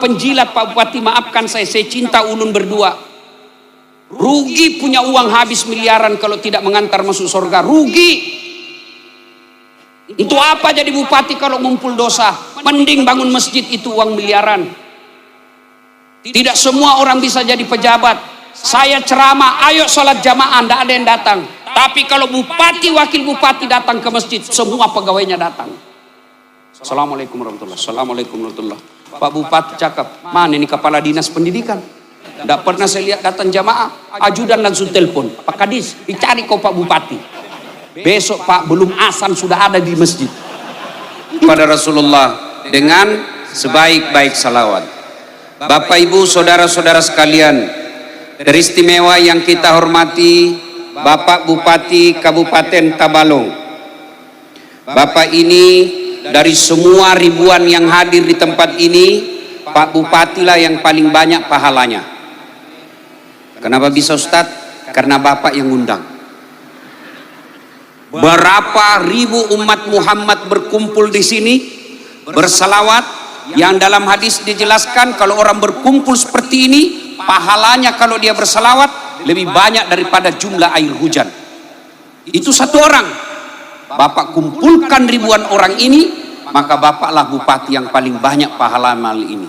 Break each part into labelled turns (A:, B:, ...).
A: Penjilat Pak Bupati, maafkan saya cinta ulun berdua. Rugi punya uang habis miliaran kalau tidak mengantar masuk surga, rugi. Itu apa jadi bupati kalau ngumpul dosa? Mending bangun masjid, itu uang miliaran. Tidak semua orang bisa jadi pejabat. Saya ceramah, ayo sholat jamaah, tidak ada yang datang. Tapi kalau bupati, wakil bupati datang ke masjid, semua pegawainya datang. Assalamualaikum warahmatullahi wabarakatuh. Assalamualaikum warahmatullahi wabarakatuh. Pak Bupati cakap, mana ini kepala dinas pendidikan? Tidak pernah saya lihat datang jamaah. Ajudan langsung telepon, Pak Kadis, dicari kau Pak Bupati. Besok Pak, belum azan sudah ada di masjid. Pada Rasulullah dengan sebaik-baik salawat. Bapak Ibu saudara-saudara sekalian, teristimewa yang kita hormati Bapak Bupati Kabupaten Tabalong. Bapak ini dari semua ribuan yang hadir di tempat ini, Pak Bupati lah yang paling banyak pahalanya. Kenapa bisa Ustadz? Karena Bapak yang undang. Berapa ribu umat Muhammad berkumpul di sini bersalawat, yang dalam hadis dijelaskan kalau orang berkumpul seperti ini, pahalanya kalau dia bersalawat lebih banyak daripada jumlah air hujan. Itu satu orang. Bapak kumpulkan ribuan orang ini, maka Bapaklah bupati yang paling banyak pahala mal ini.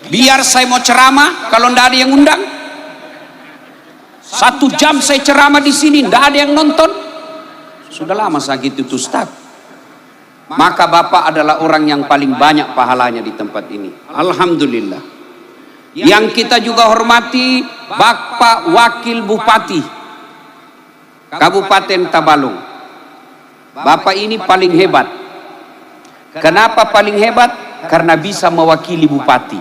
A: Biar saya mau ceramah, kalau tidak ada yang undang, 1 jam saya ceramah di sini, tidak ada yang nonton, sudah lama sakit itu Ustaz. Maka Bapak adalah orang yang paling banyak pahalanya di tempat ini. Alhamdulillah. Yang kita juga hormati Bapak Wakil Bupati Kabupaten Tabalong. Bapak ini paling hebat. Kenapa paling hebat? Karena bisa mewakili bupati.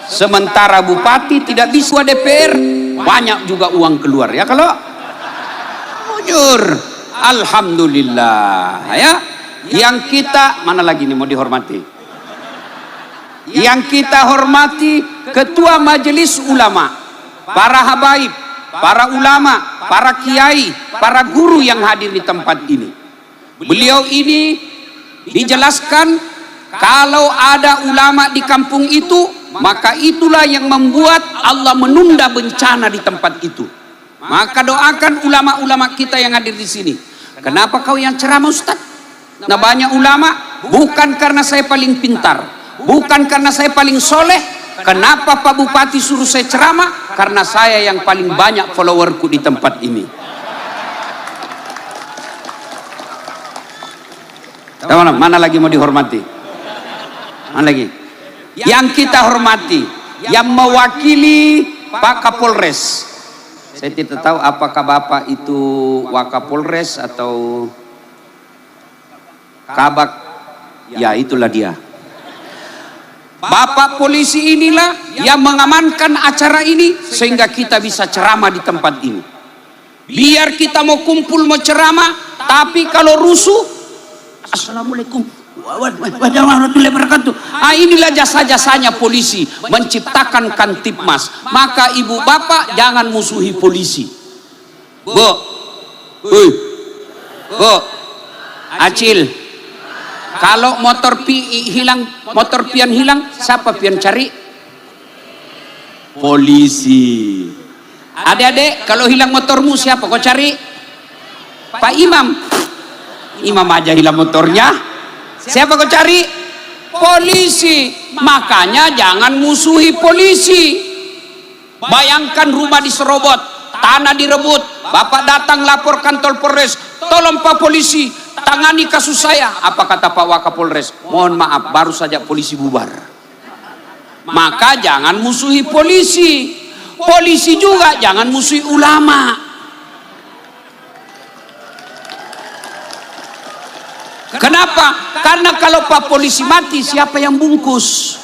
A: Sementara bupati tidak bisa DPR, banyak juga uang keluar. Ya kalau jujur, alhamdulillah ya. Yang kita mana lagi nih mau dihormati? Yang kita hormati Ketua Majelis Ulama, para habaib, para ulama, para kiai, para guru yang hadir di tempat ini. Beliau ini dijelaskan kalau ada ulama di kampung itu, maka itulah yang membuat Allah menunda bencana di tempat itu. Maka doakan ulama-ulama kita yang hadir di sini. Kenapa kau yang ceramah Ustaz? Nah banyak ulama, bukan karena saya paling pintar, bukan karena saya paling soleh. Kenapa Pak Bupati suruh saya ceramah? Karena saya yang paling banyak followerku di tempat ini. Mana lagi mau dihormati? Mana lagi? Yang kita hormati, yang mewakili Pak Kapolres. Saya tidak tahu apakah Bapak itu Wakapolres atau Kabak. Ya itulah dia. Bapak polisi inilah yang mengamankan acara ini sehingga kita bisa ceramah di tempat ini. Biar kita mau kumpul mau ceramah, tapi kalau rusuh, assalamualaikum warahmatullahi wabarakatuh. Inilah jasa-jasanya polisi, menciptakan Kantipmas. Maka ibu bapak jangan musuhi polisi. Bu, Acil, kalau motor pian hilang, siapa pian cari? Polisi. Adik-adik, kalau hilang motormu siapa kau cari? Pak Imam. Imam aja hilang motornya, siapa kau cari? Polisi. Makanya jangan musuhi polisi. Bayangkan rumah diserobot, tanah direbut, Bapak datang lapor kantor Polres, tolong Pak Polisi tangani kasus saya. Apa kata Pak Wakapolres? Mohon maaf, baru saja polisi bubar. Maka jangan musuhi polisi. Polisi juga jangan musuhi ulama. Kenapa? Karena kalau Pak Polisi mati, siapa yang bungkus?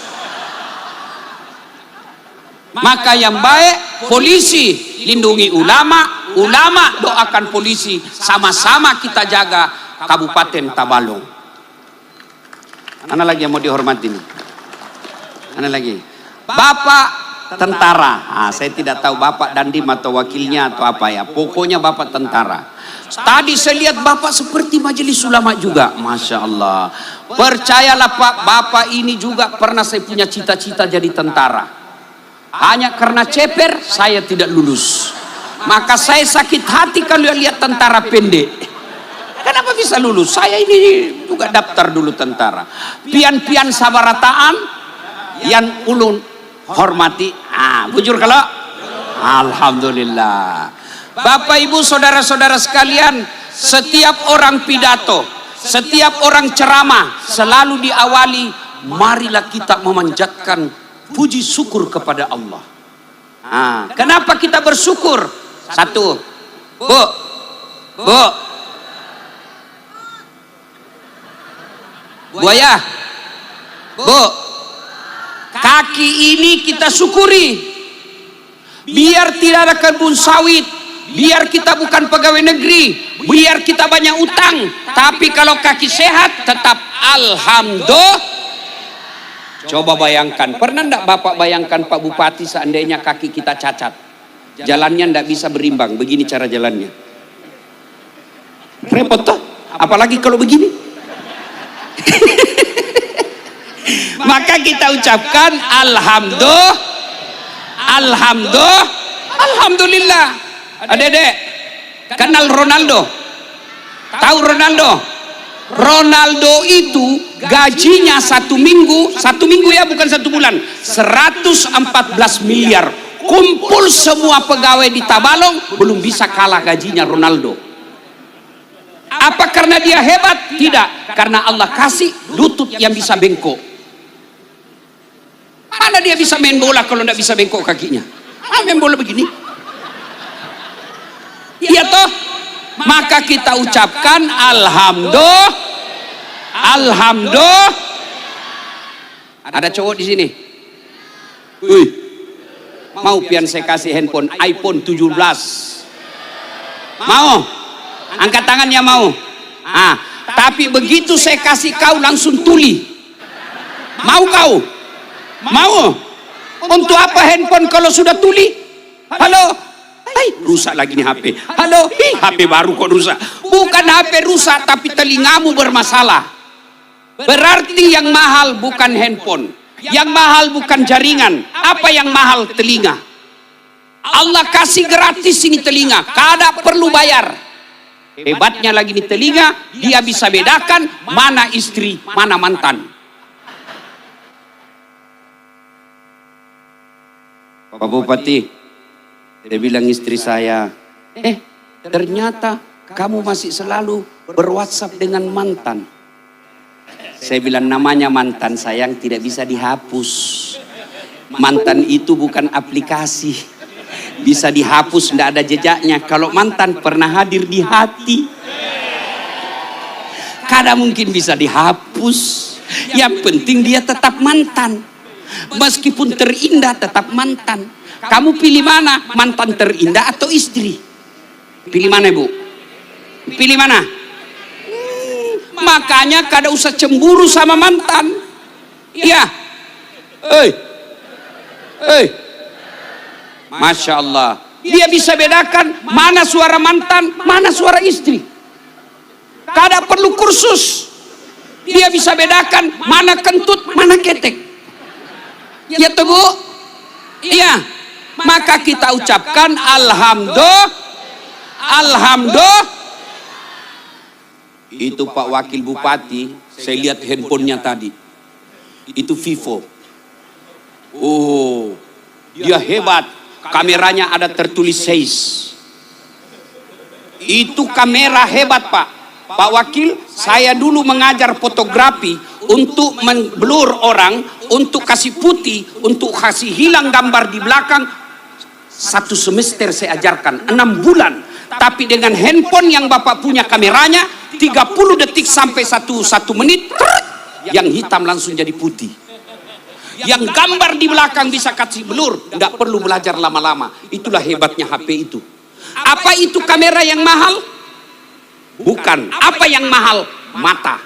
A: Maka yang baik polisi lindungi ulama, ulama doakan polisi. Sama-sama kita jaga Kabupaten Tabalong. Mana lagi yang mau dihormati nih? Mana lagi? Bapak tentara. Saya tidak tahu Bapak Dandim atau wakilnya atau apa ya. Pokoknya Bapak tentara. Tadi saya lihat Bapak seperti majelis ulama juga. Masya Allah. Percayalah Pak, Bapak ini juga pernah saya punya cita-cita jadi tentara. Hanya karena ceper saya tidak lulus. Maka saya sakit hati kalau lihat tentara pendek. Kenapa bisa lulus? Saya ini juga daftar dulu tentara. Pian-pian sabarataan yang ulun hormati. Bujur kalau? Alhamdulillah. Bapak Ibu saudara-saudara sekalian, setiap orang pidato, setiap orang ceramah selalu diawali, marilah kita memanjatkan puji syukur kepada Allah. Kenapa kita bersyukur? Satu, Bu, buaya, Bu, kaki ini kita syukuri. Biar tidak ada kebun sawit, biar kita bukan pegawai negeri, biar kita banyak utang, tapi kalau kaki sehat tetap alhamdulillah. Coba bayangkan, pernah enggak Bapak bayangkan Pak Bupati seandainya kaki kita cacat, jalannya enggak bisa berimbang, begini cara jalannya, repot toh, apalagi kalau begini. Maka kita ucapkan alhamdulillah. Adek-adek, kenal Ronaldo? Tahu Ronaldo? Ronaldo itu gajinya satu minggu ya, bukan 1 bulan, 114 miliar. Kumpul semua pegawai di Tabalong belum bisa kalah gajinya Ronaldo. Apa karena dia hebat? Tidak, karena Allah kasih lutut yang bisa bengkok. Mana dia bisa main bola kalau tidak bisa bengkok kakinya? Main bola begini. Iya toh? Maka kita ucapkan alhamdulillah. Ada cowok di sini. Mau pian saya kasih handphone iPhone 17. Mau? Angkat tangannya mau. Tapi begitu saya kasih kau langsung tuli. Mau kau? Mau? Untuk apa handphone kalau sudah tuli? Halo? Rusak lagi nih HP. Halo? HP baru kok rusak. Bukan HP rusak, tapi telingamu bermasalah. Berarti yang mahal bukan handphone, yang mahal bukan jaringan. Apa yang mahal? Telinga. Allah kasih gratis ini telinga, kada perlu bayar. Hebatnya lagi nih telinga, dia bisa bedakan mana istri, mana mantan. Pak Bupati, dia bilang istri saya, ternyata kamu masih selalu berWhatsApp dengan mantan. Saya bilang namanya mantan sayang, tidak bisa dihapus. Mantan itu bukan aplikasi, bisa dihapus, tidak ada jejaknya. Kalau mantan pernah hadir di hati, kadang mungkin bisa dihapus. Yang penting dia tetap mantan. Meskipun terindah tetap mantan. Kamu pilih mana? Mantan terindah atau istri? Pilih mana Bu? Pilih mana? Makanya kada usah cemburu sama mantan. Iya. Masya Allah. Dia bisa bedakan mana suara mantan, mana suara istri. Kada perlu kursus. Dia bisa bedakan mana kentut, mana ketek. Ya tuh Bu? Iya. Maka kita ucapkan alhamdulillah. Itu Pak Wakil Bupati, saya lihat handphonenya tadi. Itu Vivo. Oh, dia hebat. Kameranya ada tertulis 6. Itu kamera hebat Pak. Pak Wakil, saya dulu mengajar fotografi untuk memblur orang, untuk kasih putih, untuk kasih hilang gambar di belakang. 1 semester saya ajarkan, 6 bulan. Tapi dengan handphone yang Bapak punya kameranya, 30 detik sampai 1 menit, yang hitam langsung jadi putih. Yang gambar di belakang bisa kasih blur, nggak perlu belajar lama-lama. Itulah hebatnya HP itu. Apa itu kamera yang mahal? Bukan. Apa yang mahal? Mata.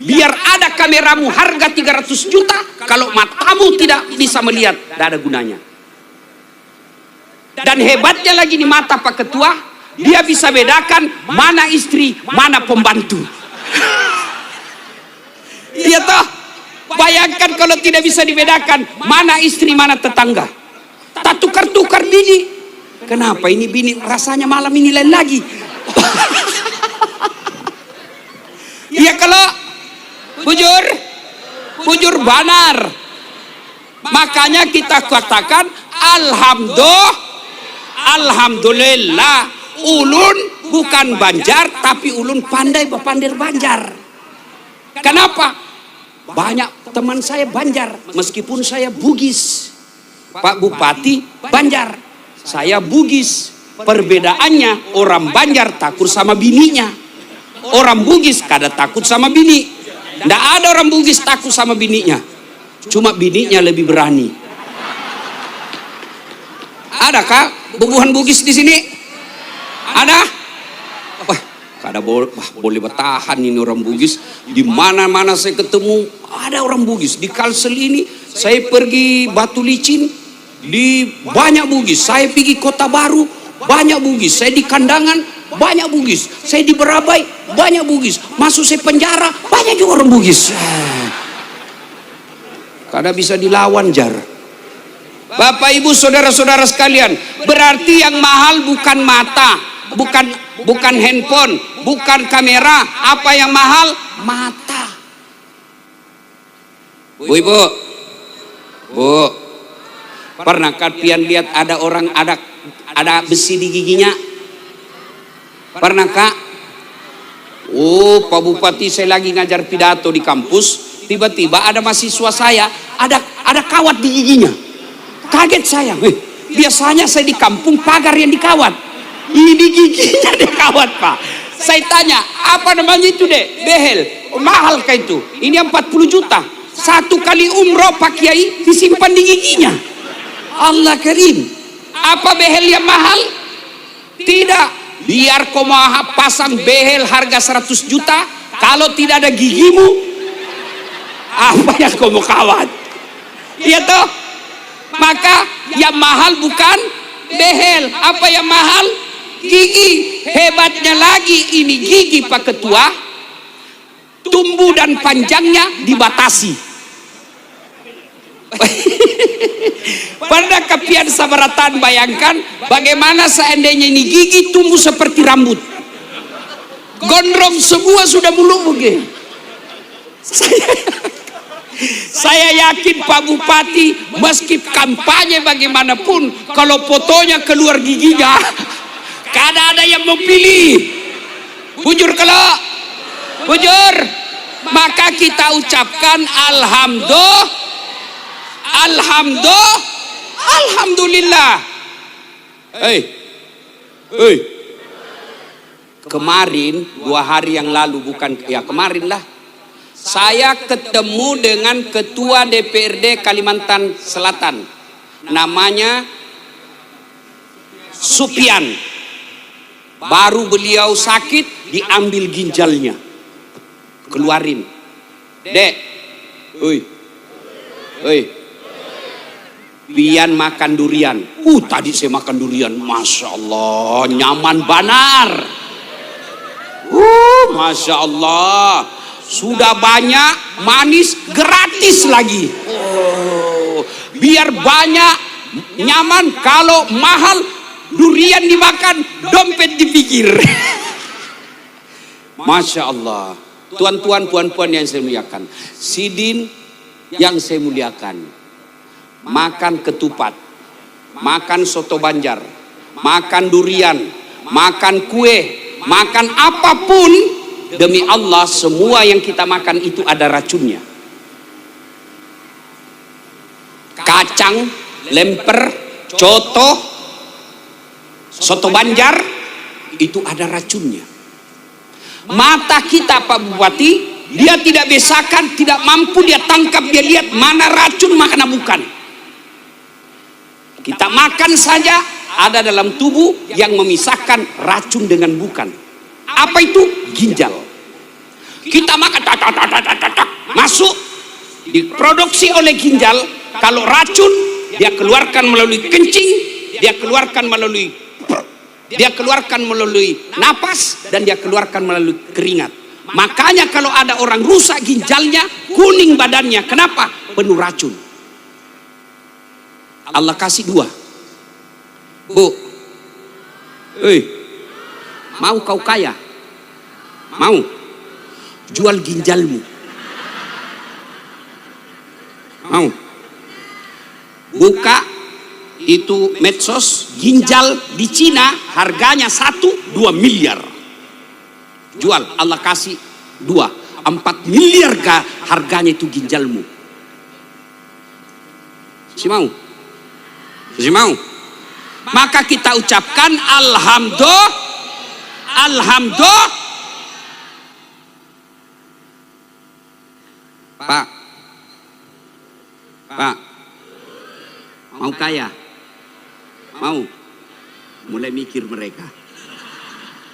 A: Biar ada kameramu harga 300 juta, kalau matamu tidak bisa melihat, tidak ada gunanya. Dan hebatnya lagi di mata Pak Ketua, dia bisa bedakan mana istri, mana pembantu. Iya toh? Bayangkan kalau tidak bisa dibedakan mana istri, mana tetangga. Tak tukar-tukar bini. Kenapa ini bini rasanya malam ini lain lagi? Iya kalau bujur banar. Makanya kita katakan alhamdulillah ulun bukan Banjar tapi ulun pandai berpandir Banjar. Kenapa? Banyak teman saya Banjar meskipun saya Bugis. Pak Bupati Banjar, saya Bugis. Perbedaannya orang Banjar takut sama bininya, orang Bugis kada takut sama bini. Nggak ada orang Bugis takut sama bininya, cuma bininya lebih berani. Ada kah bubuhan Bugis di sini? Ada? Wah, kada boleh bertahan ini orang Bugis. Di mana-mana saya ketemu ada orang Bugis. Di Kalsel ini saya pergi Batu Licin, di banyak Bugis. Saya pergi Kota Baru, banyak Bugis. Saya di Kandangan, banyak Bugis. Saya di Berabai, banyak Bugis. Masuk saya penjara, banyak juga orang Bugis. Kada bisa dilawan jar. Bapak Ibu saudara-saudara sekalian, berarti yang mahal bukan mata, bukan handphone, bukan kamera. Apa yang mahal? Mata. Bu Ibu, Bu, pernahkah pian lihat ada orang ada besi di giginya? Pernahkah? Oh, Pak Bupati, saya lagi ngajar pidato di kampus, tiba-tiba ada mahasiswa saya ada kawat di giginya. Kaget saya. Biasanya saya di kampung pagar yang dikawat. Ini giginya dikawat, Pak. Saya tanya, apa namanya itu, Dek? Behel. Oh, mahal kah itu? Ini 40 juta. Satu kali umroh Pak Kiai disimpan di giginya. Allah Karim. Apa behel yang mahal? Tidak. Biar kau mau pasang behel harga 100 juta, kalau tidak ada gigimu, apa yang kau mau kawat? Iya toh? Maka yang mahal bukan behel. Apa yang mahal? Gigi. Hebatnya lagi ini gigi Pak Ketua, tumbuh dan panjangnya dibatasi. Pada kepian sabaratan, bayangkan bagaimana seandainya ini gigi tumbuh seperti rambut, gondrong semua sudah muluk begini. Saya yakin Pak Bupati meski kampanye bagaimanapun, kalau fotonya keluar giginya, kada ada yang mau pilih. Bujur kalau bujur, maka kita ucapkan alhamdulillah. Kemarin 2 hari yang lalu, bukan ya kemarin lah, saya ketemu dengan Ketua DPRD Kalimantan Selatan, namanya Supian. Baru beliau sakit, diambil ginjalnya, keluarin. Dek, pian makan durian. Tadi saya makan durian, masya Allah, nyaman banar. Masya Allah, sudah banyak, manis, gratis lagi. Biar banyak, nyaman. Kalau mahal, durian dimakan, dompet dipikir. Masya Allah. Tuan-tuan, puan-puan yang saya muliakan, Sidin yang saya muliakan, makan ketupat, makan soto Banjar, makan durian, makan kue, makan apapun, demi Allah semua yang kita makan itu ada racunnya. Kacang, lemper, coto, soto Banjar, itu ada racunnya. Mata kita Pak Bupati, dia tidak besakan, tidak mampu dia tangkap, dia lihat mana racun, mana bukan. Kita makan saja, ada dalam tubuh yang memisahkan racun dengan bukan. Apa itu? Ginjal. Kita makan, masuk, diproduksi oleh ginjal. Kalau racun, dia keluarkan melalui kencing, dia keluarkan melalui napas, dan dia keluarkan melalui keringat. Makanya kalau ada orang rusak ginjalnya, kuning badannya. Kenapa? Penuh racun. Allah kasih dua. Bu, mau kau kaya? Mau? Jual ginjalmu. Mau? Buka itu medsos, ginjal di Cina harganya 1-2 miliar. Jual, Allah kasih 2-4 miliar harganya itu ginjalmu. Si mau? Si mau? Maka kita ucapkan alhamdulillah. Pak, mau kaya? Mau? Mulai mikir mereka.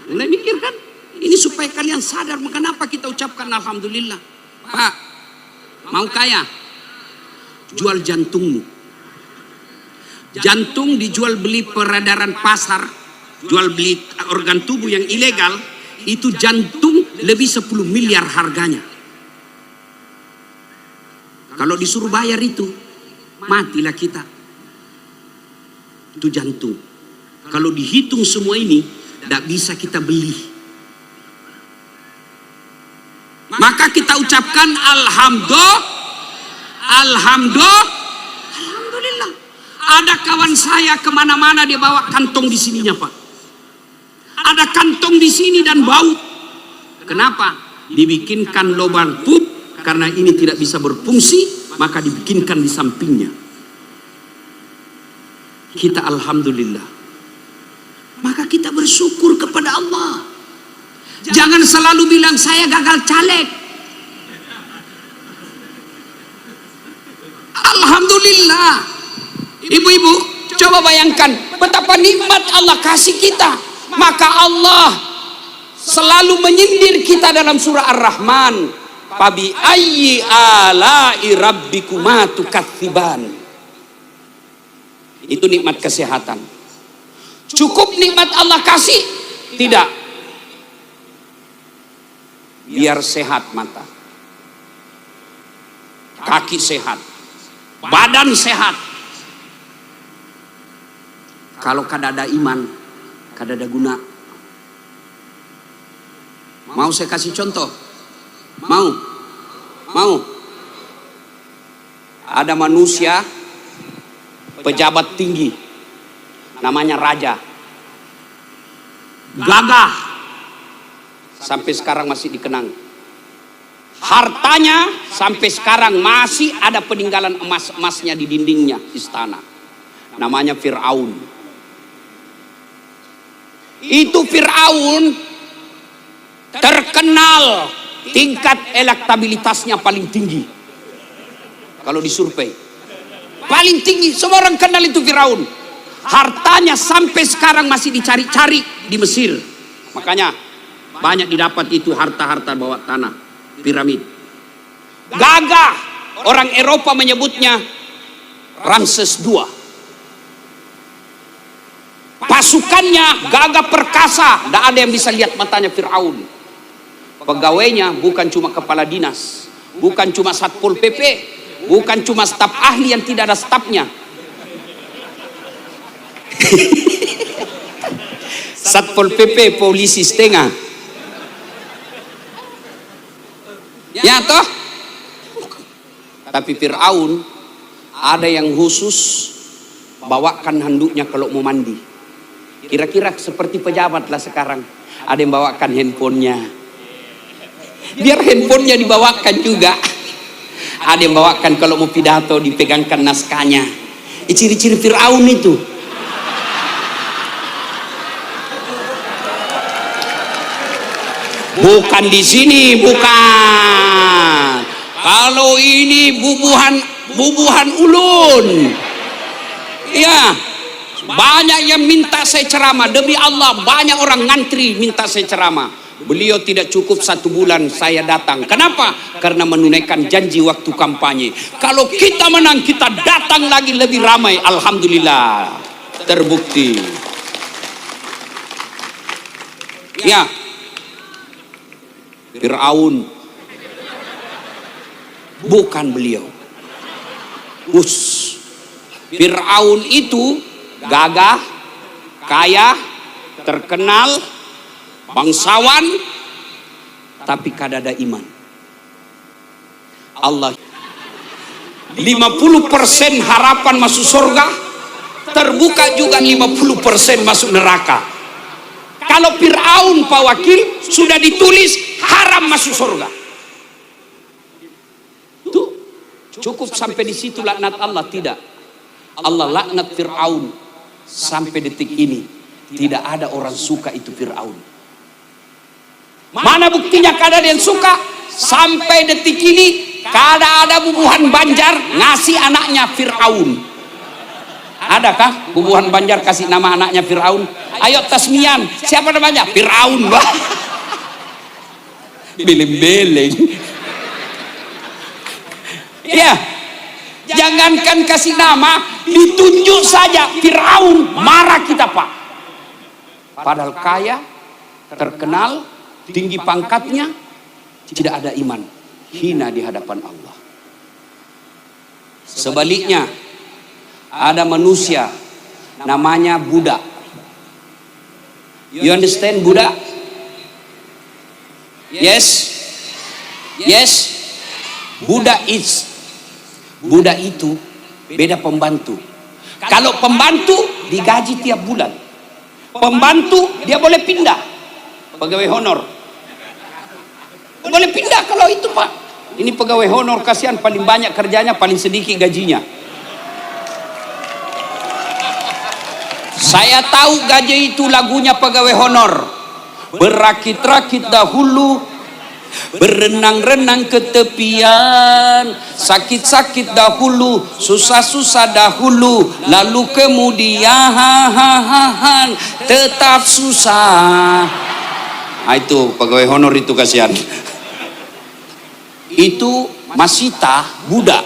A: Mulai mikir kan? Ini supaya kalian sadar kenapa kita ucapkan alhamdulillah. Pak, mau kaya? Jual jantungmu. Jantung dijual beli peredaran pasar, jual beli organ tubuh yang ilegal, itu jantung lebih 10 miliar harganya. Kalau disuruh bayar itu, matilah kita. Itu jantung. Kalau dihitung semua ini, tidak bisa kita beli. Maka kita ucapkan alhamdulillah. Ada kawan saya kemana-mana dia bawa kantong di sininya, Pak. Ada kantong di sini dan bau. Kenapa? Dibikinkan lubang pup, karena ini tidak bisa berfungsi, maka dibikinkan di sampingnya. Kita alhamdulillah. Maka kita bersyukur kepada Allah. Jangan selalu bilang saya gagal caleg. Alhamdulillah. Ibu-ibu, coba bayangkan betapa nikmat Allah kasih kita. Maka Allah selalu menyindir kita dalam surah Ar-Rahman. Fabi ayyi ala'i rabbikuma tukatsiban. Itu nikmat kesehatan. Cukup nikmat Allah kasih? Tidak. Biar sehat mata, kaki sehat, badan sehat. Kalau kada ada iman, kada ada guna. Mau saya kasih contoh? Mau? Ada manusia pejabat tinggi, namanya raja, gagah, sampai sekarang masih dikenang. Hartanya sampai sekarang masih ada peninggalan emas-emasnya di dindingnya istana. Namanya Fir'aun. Itu Fir'aun terkenal tingkat elektabilitasnya paling tinggi. Kalau disurvei paling tinggi, semua orang kenal itu Fir'aun. Hartanya sampai sekarang masih dicari-cari di Mesir. Makanya banyak didapat itu harta-harta bawah tanah, piramid. Gagah, orang Eropa menyebutnya Ramses II. Pasukannya gagah perkasa, tidak ada yang bisa lihat matanya Fir'aun. Pegawainya bukan cuma kepala dinas, bukan cuma Satpol PP, bukan cuma staf ahli yang tidak ada stafnya. Satpol PP polisi setengah. Ya toh? Tapi Fir'aun ada yang khusus bawakan handuknya kalau mau mandi. Kira-kira seperti pejabat lah sekarang. Ada yang bawakan handphonenya. Biar handphonenya dibawakan juga. Ada yang bawakan kalau mau pidato dipegangkan naskahnya. Ciri-ciri Fir'aun itu. Bukan di sini, bukan. Kalau ini bubuhan ulun. Ya, banyak yang minta saya ceramah. Demi Allah, banyak orang ngantri minta saya ceramah. Beliau tidak cukup 1 bulan saya datang. Kenapa? Karena menunaikan janji waktu kampanye. Kalau kita menang, kita datang lagi lebih ramai. Alhamdulillah. terbukti. Ya, Fir'aun bukan beliau. Fir'aun itu gagah, kaya, terkenal, bangsawan, tapi kadada iman. Allah 50% harapan masuk surga, terbuka juga 50% masuk neraka. Kalau Fir'aun Pak Wakil sudah ditulis haram masuk surga. Tuh, cukup sampai di situ laknat Allah? Tidak. Allah laknat Fir'aun sampai detik ini. Tidak ada orang suka itu Fir'aun. Mana buktinya kada ada yang suka? Sampai detik ini kada ada bubuhan Banjar ngasih anaknya Fir'aun. Adakah bubuhan Banjar kasih nama anaknya Fir'aun? Ayo tasmian, siapa namanya? Fir'aun, Pak. Beleng-beleng. Ya, jangankan kasih nama, ditunjuk saja Fir'aun, marah kita Pak. Padahal kaya, terkenal, tinggi pangkatnya, tidak ada iman, hina di hadapan Allah. Sebaliknya, ada manusia namanya Buddha. You understand Buddha? Yes. Buddha itu beda pembantu. Kalau pembantu digaji tiap bulan, pembantu dia boleh pindah, pegawai honor boleh pindah. Kalau itu Pak, ini pegawai honor kasihan, paling banyak kerjanya, paling sedikit gajinya. Saya tahu gaji itu lagunya pegawai honor. Berakit-rakit dahulu, berenang-renang ke tepian, sakit-sakit dahulu, susah-susah dahulu, lalu kemudian tetap susah. Nah, itu pegawai honor itu kasihan. Itu Masita Buddha.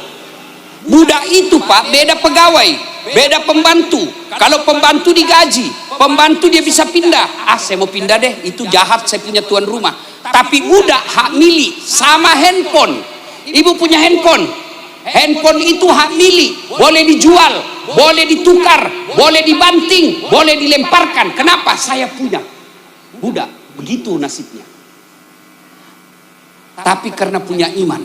A: Buddha itu Pak beda pegawai, beda pembantu. Kalau pembantu digaji, pembantu dia bisa pindah. Saya mau pindah deh, itu jahat, saya punya tuan rumah. Tapi Buddha hak milik, sama handphone. Ibu punya handphone, handphone itu hak milik, boleh dijual, boleh ditukar, boleh dibanting, boleh dilemparkan. Kenapa? Saya punya. Buddha begitu nasibnya. Tapi karena punya iman,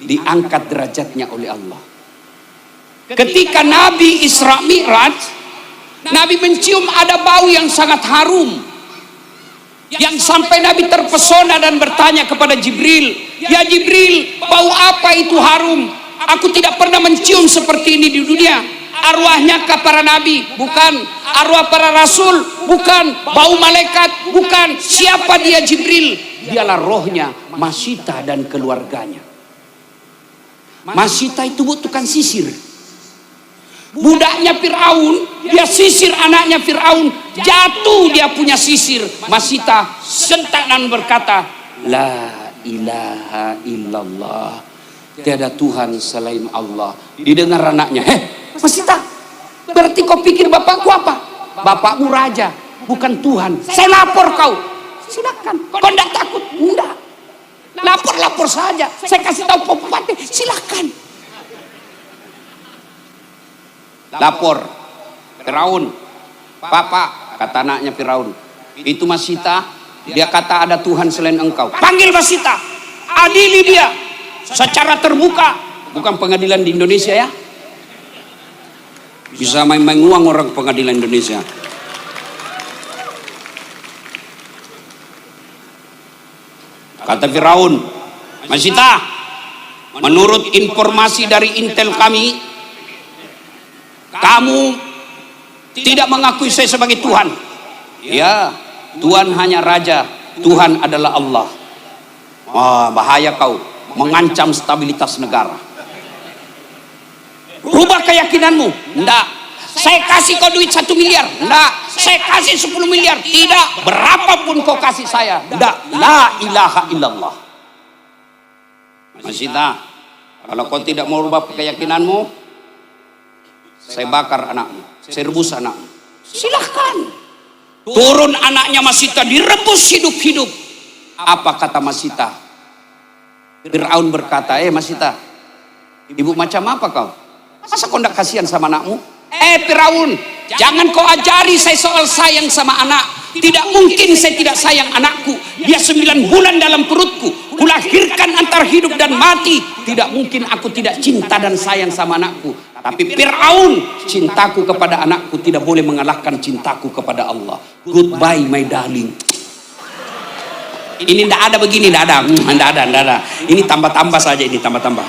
A: diangkat derajatnya oleh Allah. Ketika Nabi Isra Mi'raj, Nabi mencium ada bau yang sangat harum, yang sampai Nabi terpesona dan bertanya kepada Jibril, "Ya Jibril, bau apa itu harum? Aku tidak pernah mencium seperti ini di dunia. Arwahnya ke para nabi? Bukan. Arwah para rasul? Bukan. Bau malaikat? Bukan. Siapa dia Jibril? Dialah rohnya Masita dan keluarganya." Masita itu bukan sisir. Budaknya Fir'aun, dia sisir anaknya Fir'aun, jatuh dia punya sisir. Masita sentak dan berkata, "La ilaha illallah, tiada Tuhan selain Allah." Didengar anaknya, Masita, berarti kau pikir bapakku apa? Bapakmu raja, bukan Tuhan. Saya lapor kau. Silakan, kau tidak takut? Enggak. Lapor saja, saya kasih tahu Bupati, silakan. Lapor Firaun, "Papa," kata anaknya Firaun, "itu Masita, dia kata ada Tuhan selain engkau." Panggil Masita, adili dia secara terbuka. Bukan pengadilan di Indonesia ya, bisa main-main uang orang pengadilan Indonesia. Kata Firaun, "Masita, menurut informasi dari intel kami, kamu tidak mengakui saya sebagai Tuhan." "Ya, Tuhan hanya raja, Tuhan adalah Allah." Bahaya kau, mengancam stabilitas negara. Rubah keyakinanmu. Enggak. Saya kasih kau duit 1 miliar. Enggak. Saya kasih 10 miliar. Tidak. Berapapun kau kasih saya. Enggak. La ilaha illallah. Masita, kalau kau tidak mau rubah keyakinanmu, saya bakar anakmu, saya rebus anakmu. Silahkan. Turun anaknya Masita direbus hidup-hidup. Apa kata Masita? Firaun berkata, Masita, ibu macam apa kau? Masa kau tidak kasihan sama anakmu? Firaun, jangan kau ajari saya soal sayang sama anak. Tidak mungkin saya tidak sayang anakku. Dia 9 bulan dalam perutku. Kulahirkan antara hidup dan mati. Tidak mungkin aku tidak cinta dan sayang sama anakku. Tapi Firaun, cintaku kepada anakku tidak boleh mengalahkan cintaku kepada Allah. Goodbye my darling. Ini tidak ada begini, tidak ada. Ini tambah-tambah saja, ini tambah-tambah.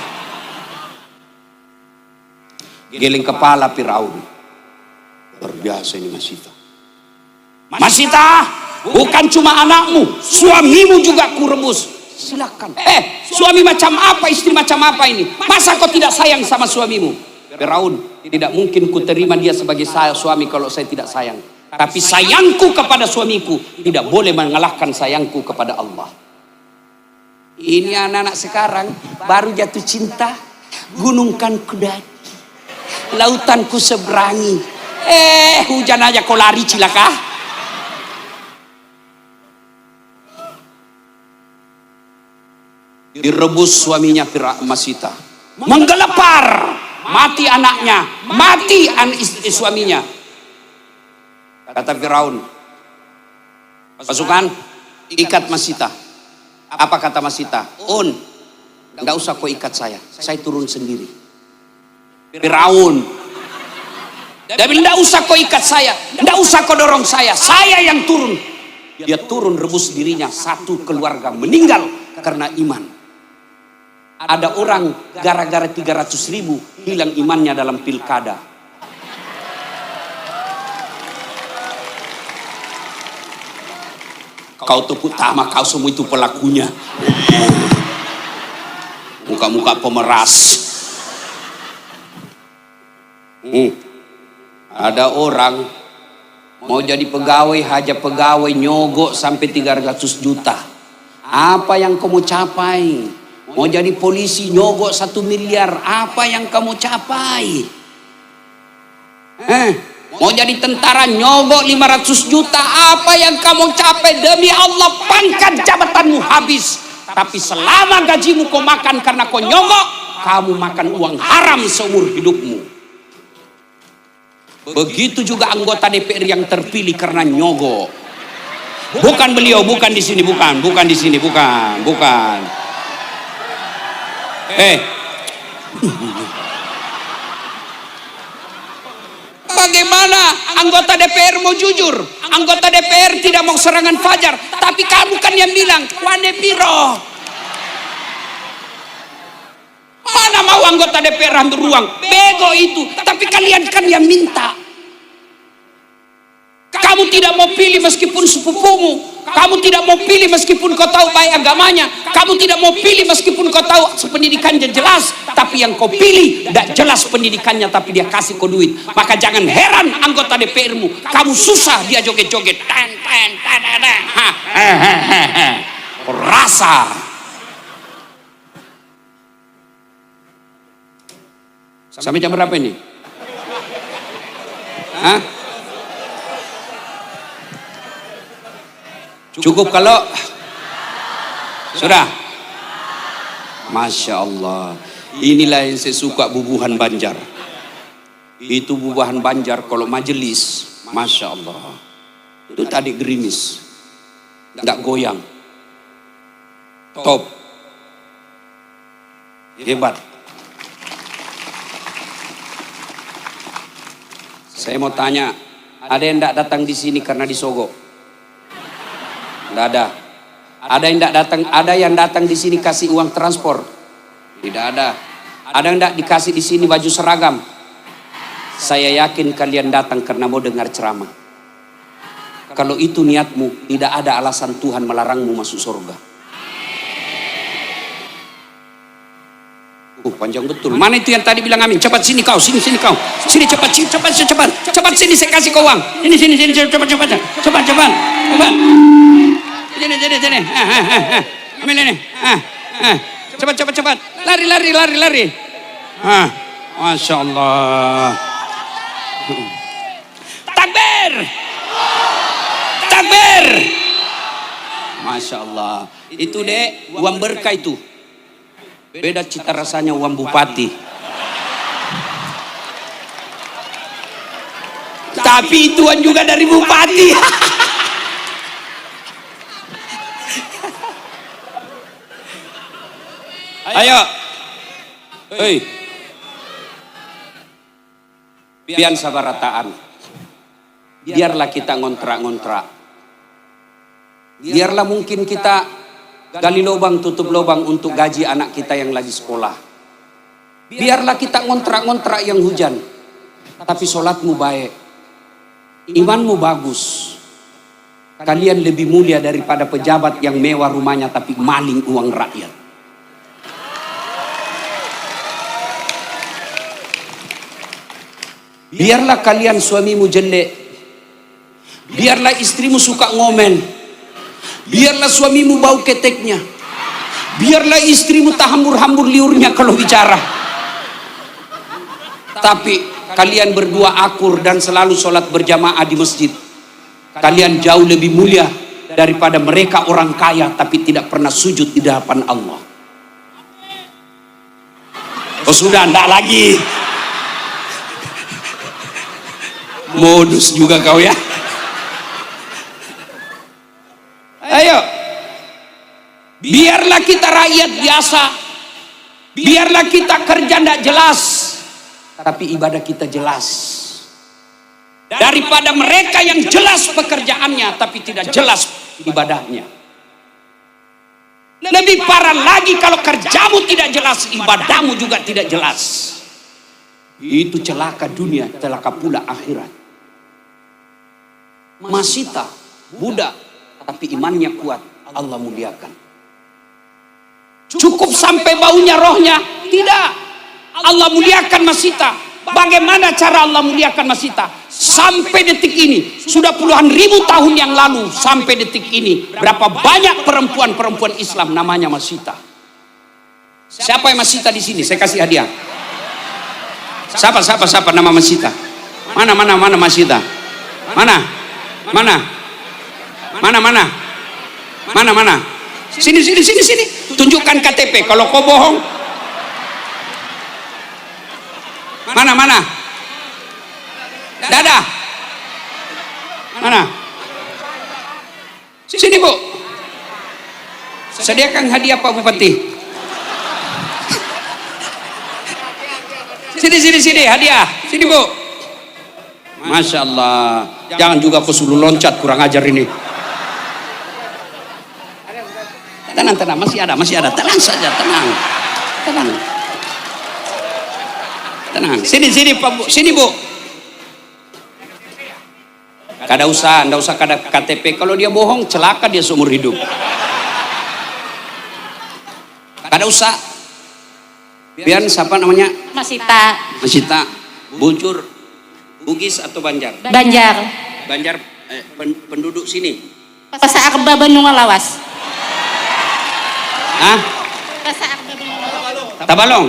A: Geleng kepala Firaun. Luar biasa ini Masita. Masita, bukan cuma anakmu, suamimu juga ku rebus. Silakan. Suami macam apa, istri macam apa ini? Masa kau tidak sayang sama suamimu? Firaun, tidak mungkin ku terima dia sebagai suami kalau saya tidak sayang. Tapi sayangku kepada suamiku tidak boleh mengalahkan sayangku kepada Allah. Ini anak-anak sekarang baru jatuh cinta, gunungkan ku daki, lautan ku seberangi. Hujan aja kau lari cilaka. Direbus suaminya Masita, menggelepar, mati anaknya, mati istri suaminya. Kata Firaun, pasukan ikat Masita. Apa kata Masita? Enggak usah kau ikat saya turun sendiri. Firaun, dia bilang enggak usah kau ikat saya, enggak usah kau dorong saya yang turun. Dia turun rebus dirinya, satu keluarga meninggal karena iman. Ada orang gara-gara 300.000 hilang imannya dalam pilkada. Kau tepuk tangan, kau semua itu pelakunya. Muka-muka pemeras. Ada orang mau jadi pegawai, haja pegawai nyogok sampai 300 juta. Apa yang kamu capai? Mau jadi polisi nyogok 1 miliar, apa yang kamu capai? Mau jadi tentara nyogok 500 juta, apa yang kamu capai? Demi Allah pangkat jabatanmu habis. Tapi selama gajimu kau makan karena kau nyogok, kamu makan uang haram seumur hidupmu. Begitu juga anggota DPR yang terpilih karena nyogok. Bukan beliau, bukan di sini, bukan di sini, bukan. Bagaimana anggota DPR mau jujur? Anggota DPR tidak mau serangan fajar, tapi kamu kan yang bilang wane piro. Mana mau anggota DPR ambil ruang? Bego itu. Tapi kalian kan yang minta. Kamu tidak mau pilih meskipun sepupumu. Kamu tidak mau pilih meskipun kau tahu baik agamanya. Kamu tidak mau pilih meskipun kau tahu pendidikannya jelas. Tapi yang kau pilih tidak jelas pendidikannya, tapi dia kasih kau duit. Maka jangan heran anggota DPR-mu. Kamu susah, dia joget-joget. Kau rasa. Sampai jam berapa ini? Cukup kalau sudah? Masya Allah. Inilah yang saya suka bubuhan Banjar. Itu bubuhan Banjar kalau majelis, Masya Allah. Itu tadi gerimis, nggak goyang, top, hebat. Saya mau tanya, ada yang tidak datang di sini karena disogok? Tidak ada. Ada yang tidak datang, ada yang datang di sini kasih uang transport? Tidak ada. Ada yang tidak dikasih di sini baju seragam? Saya yakin kalian datang karena mau dengar ceramah. Kalau itu niatmu, tidak ada alasan Tuhan melarangmu masuk surga. Panjang betul. Mana itu yang tadi bilang amin? Cepat sini kau, sini kau. Sini cepat sini saya kasih kau uang. Sini cepat. Sini. Ambil ini. Cepat. Lari. Masya Allah. Takbir. Takbir. Masya Allah. Itu dek, uang berkah itu. Beda cita rasanya uang bupati. Tapi ituan juga dari bupati. Ayo. Hei. Pian sabarataan. Biarlah kita ngontrak-ngontrak. Biarlah mungkin kita gali lubang tutup lubang untuk gaji anak kita yang lagi sekolah. Biarlah kita ngontrak-ngontrak yang hujan. Tapi sholatmu baik. Imanmu bagus. Kalian lebih mulia daripada pejabat yang mewah rumahnya tapi maling uang rakyat. Biarlah kalian suamimu jelek. Biarlah istrimu suka ngomen. Biarlah suamimu bau keteknya. Biarlah istrimu tak hambur-hambur liurnya kalau bicara. Tapi kalian berdua akur dan selalu sholat berjamaah di masjid. Kalian jauh lebih mulia daripada mereka orang kaya tapi tidak pernah sujud di hadapan Allah. Oh sudah, enggak lagi. Modus juga kau ya. Ayo. Biarlah kita rakyat biasa. Biarlah kita kerja tidak jelas. Tapi ibadah kita jelas. Daripada mereka yang jelas pekerjaannya tapi tidak jelas ibadahnya. Lebih parah lagi kalau kerjamu tidak jelas, ibadahmu juga tidak jelas. Itu celaka dunia, celaka pula akhirat. Masita, budak, tapi imannya kuat, Allah muliakan. Cukup sampai baunya rohnya? Tidak. Allah muliakan Masita. Bagaimana cara Allah muliakan Masita? Sampai detik ini, sudah puluhan ribu tahun yang lalu, sampai detik ini, berapa banyak perempuan-perempuan Islam namanya Masita. Siapa yang Masita di sini? Saya kasih hadiah. Siapa nama Masita? Mana Masita? Mana? Sini. Tunjukkan KTP. Kalau kau bohong. Mana? Dadah. Mana? Sini Bu. Sediakan hadiah Pak Bupati. Sini hadiah. Sini Bu. Masya Allah. Jangan juga kau suruh loncat, kurang ajar ini. Tenang, masih ada. Tenang saja, tenang. Sini Pak Bu. Sini Bu. Kada usah kada KTP. Kalau dia bohong, celaka dia seumur hidup. Kada usah. Pian siapa namanya? Masita. Bujur, Bugis atau Banjar?
B: Banjar.
A: Penduduk sini.
B: Pasa Arba Bandung Lawas.
A: Hah?
B: Pasa Arba Bandung Lawas.
A: Tabalong?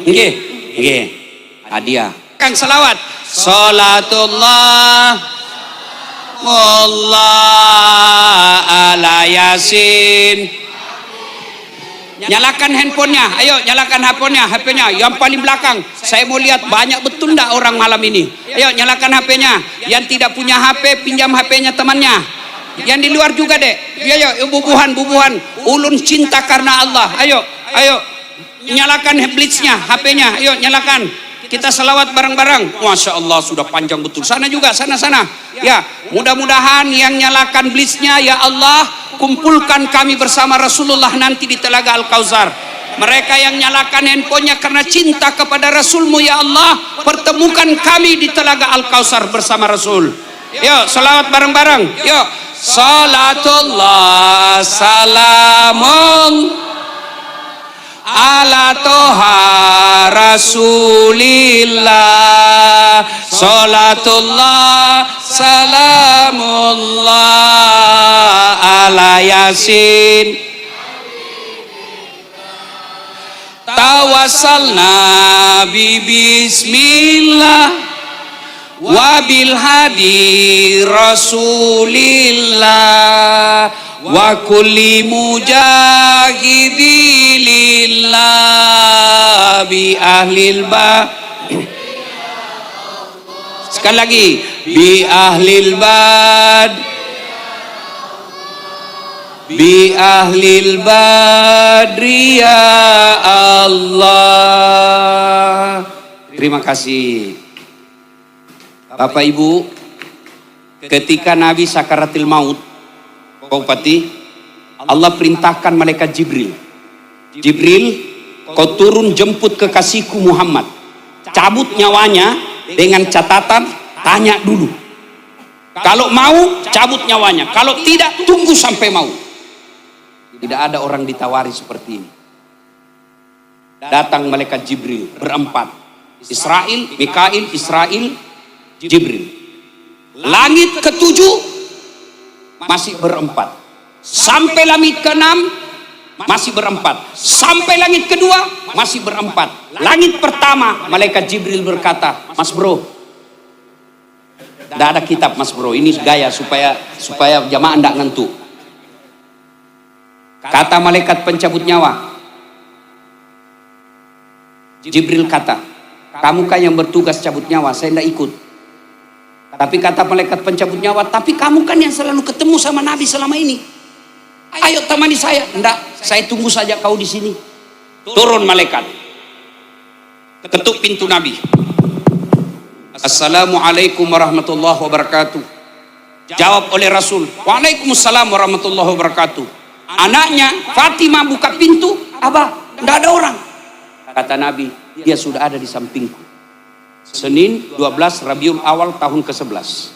A: Nggih. Hadiah. Kang selawat. Salatullah Allah ala Yasin. Nyalakan handphonenya. Ayo nyalakan HP-nya yang paling belakang. Saya mau lihat banyak betul enggak orang malam ini. Ayo nyalakan HP-nya. Yang tidak punya HP pinjam HP-nya temannya. Yang di luar juga deh. Ayo bubuhan. Ulun cinta karena Allah. Ayo nyalakan blitznya HP-nya. Ayo nyalakan. Kita selawat bareng-bareng. Masya Allah sudah panjang betul. Sana juga, sana. Ya, mudah-mudahan yang nyalakan blitznya, ya Allah, kumpulkan kami bersama Rasulullah nanti di Telaga Al-Kautsar. Mereka yang nyalakan handphonenya karena cinta kepada Rasulmu, ya Allah, pertemukan kami di Telaga Al-Kautsar bersama Rasul. Yuk, selawat bareng-bareng. Yuk, salatullah salamun ala toha rasulillah, salatullah salamullah ala Yasin, tawassalna bi bismillah wabil hadi rasulillah wa kulli mujahidilillah bi ahlil ba. Sekali lagi, bi ahlil bad, bi ahlil badri ya Allah. Terima kasih Bapak Ibu. Ketika Nabi sakaratil maut, Pak Bupati, Allah perintahkan malaikat Jibril, Jibril, kau turun jemput kekasihku Muhammad, cabut nyawanya dengan catatan tanya dulu. Kalau mau cabut nyawanya, kalau tidak tunggu sampai mau. Tidak ada orang ditawari seperti ini. Datang malaikat Jibril berempat, Israil, Mikail, Israil, Jibril. Langit ketujuh masih berempat, sampai langit keenam masih berempat, sampai langit kedua masih berempat. Langit pertama malaikat Jibril berkata, Mas bro, tidak ada kitab Mas bro, ini gaya supaya jamaah tidak ngantuk. Kata malaikat pencabut nyawa, Jibril kata, kamu kan yang bertugas cabut nyawa, saya tidak ikut. Tapi kata malaikat pencabut nyawa, tapi kamu kan yang selalu ketemu sama Nabi selama ini, ayo temani saya. Enggak, saya tunggu saja kau di sini. Turun malaikat, ketuk pintu Nabi. Assalamualaikum warahmatullahi wabarakatuh. Jawab oleh Rasul, Waalaikumsalam warahmatullahi wabarakatuh. Anaknya Fatimah buka pintu, Abah, enggak ada orang. Kata Nabi, dia sudah ada di sampingku. Senin 12 Rabiul Awal tahun ke-11.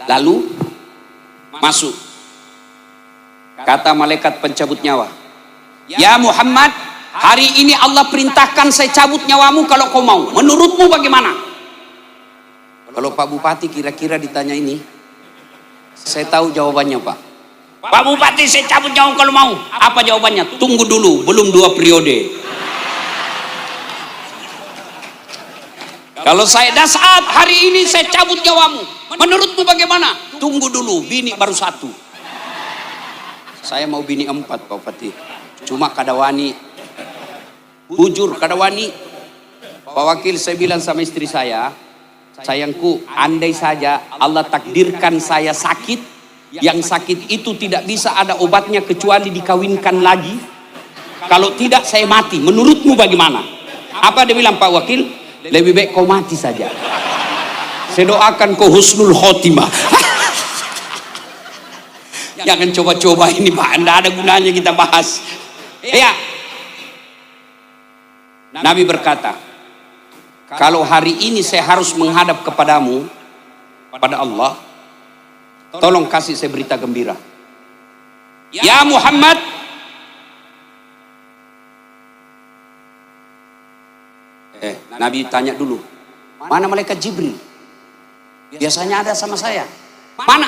A: Lalu masuk. Kata malaikat pencabut nyawa, ya Muhammad, hari ini Allah perintahkan saya cabut nyawamu kalau kau mau. Menurutmu bagaimana? Kalau Pak Bupati kira-kira ditanya ini, saya tahu jawabannya Pak. Pak Bupati, saya cabut nyawa kalau mau. Apa jawabannya? Tunggu dulu, belum 2 periode. Kalau saya dah saat hari ini saya cabut nyawamu, menurutmu bagaimana? Tunggu dulu, bini baru 1. Saya mau bini 4 Pak Bupati. Cuma kadawani, bujur kadawani. Pak Wakil, saya bilang sama istri saya, sayangku, andai saja Allah takdirkan saya sakit, yang sakit itu tidak bisa ada obatnya kecuali dikawinkan lagi. Kalau tidak saya mati. Menurutmu bagaimana? Apa dia bilang Pak Wakil? Lebih baik kau mati saja. Saya doakan kau husnul khotimah. Jangan coba-coba ini Pak, tidak ada gunanya kita bahas. Ya. Nabi berkata, kalau hari ini saya harus menghadap kepadamu, pada Allah, tolong kasih saya berita gembira. Ya Muhammad, Nabi tanya dulu, mana malaikat Jibril? Biasanya ada sama saya. Mana?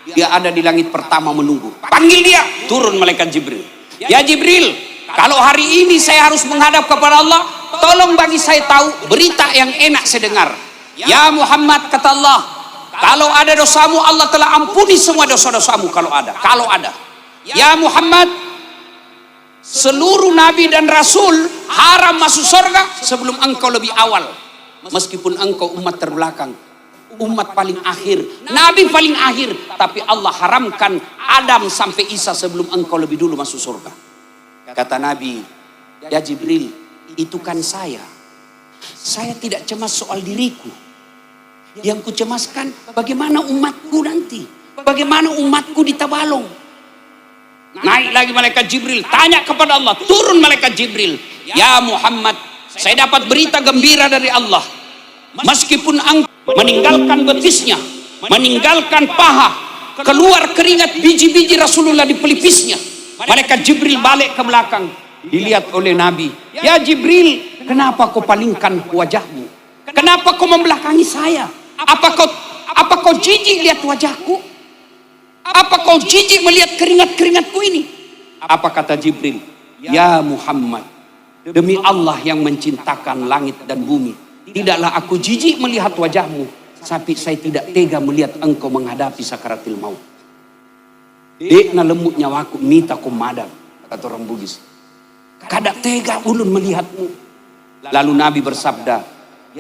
A: Dia ada di langit pertama menunggu. Panggil dia, turun malaikat Jibril. Ya Jibril, kalau hari ini saya harus menghadap kepada Allah, tolong bagi saya tahu berita yang enak saya dengar. Ya Muhammad, kata Allah, kalau ada dosamu Allah telah ampuni semua dosa-dosamu kalau ada. Kalau ada. Ya Muhammad, seluruh nabi dan rasul haram masuk surga sebelum engkau lebih awal. Meskipun engkau umat terbelakang, umat paling akhir, nabi paling akhir, tapi Allah haramkan Adam sampai Isa sebelum engkau lebih dulu masuk surga. Kata Nabi, ya Jibril, itu kan saya tidak cemas soal diriku. Yang kucemaskan bagaimana umatku nanti, bagaimana umatku ditabalong. Naik lagi malaikat Jibril, tanya kepada Allah, turun malaikat Jibril, ya Muhammad, saya dapat berita gembira dari Allah. Meskipun engkau meninggalkan betisnya, meninggalkan paha, keluar keringat biji-biji Rasulullah di pelipisnya. Malaikat Jibril balik ke belakang, dilihat oleh Nabi. Ya Jibril, kenapa kau palingkan wajahmu? Kenapa kau membelakangi saya? Apa kau jijik lihat wajahku? Apa kau jijik melihat keringat-keringatku ini? Apa kata Jibril? Ya Muhammad, demi Allah yang menciptakan langit dan bumi, Tidaklah aku jijik melihat wajahmu, tapi saya tidak tega melihat engkau menghadapi sakaratil maut. Dekna lemut nyawaku mita kumadam, kata orang Bugis. Kada tega ulun melihatmu. Lalu Nabi bersabda,